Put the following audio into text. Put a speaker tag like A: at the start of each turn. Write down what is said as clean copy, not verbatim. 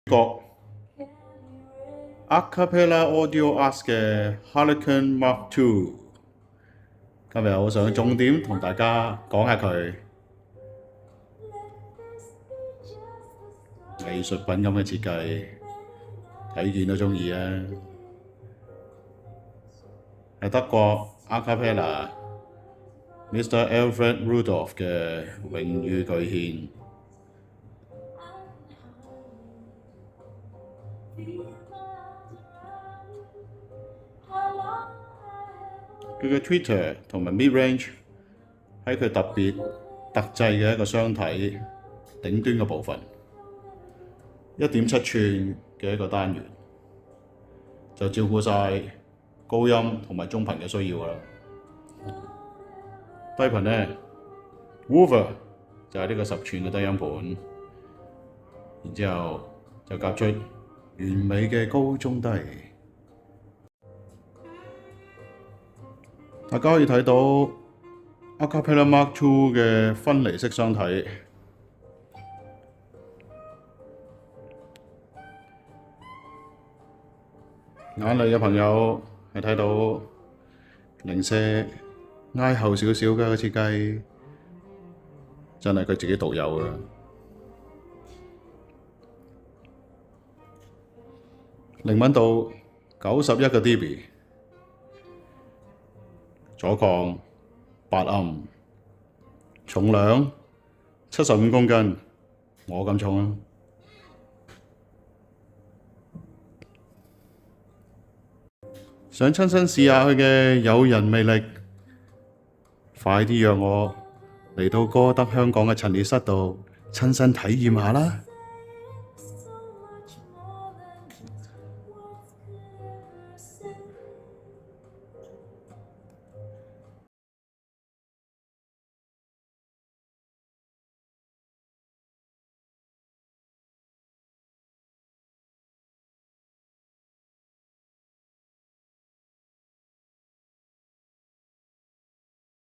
A: 角 Acapella Audio Art 嘅 Harlequin Mark II。今日我想重點同大家講下佢藝術品咁嘅設計，睇見都鍾意啊！係德國 Acapella Mr. Alfred Rudolph 嘅榮譽巨獻。佢嘅 Twitter 同埋 Midrange 喺佢特別特製嘅一個雙體頂端嘅部分，1.7寸嘅一個單元，就照顧晒高音同埋中頻嘅需要啦。低頻呢 Woofer 就係呢個10寸嘅低音盤，然之後就夾出完美嘅高中低。大家可以睇到 Acapella Mark II 嘅分離式雙體，眼嚟嘅朋友係睇到零舍挨後少少嘅設計，真係佢自己獨有嘅。靈敏度91個 dB。左抗8暗，重量75公斤，我咁重啊！想親身試下佢嘅誘人魅力，快啲約我嚟到歌德香港嘅陳列室度親身體驗下啦！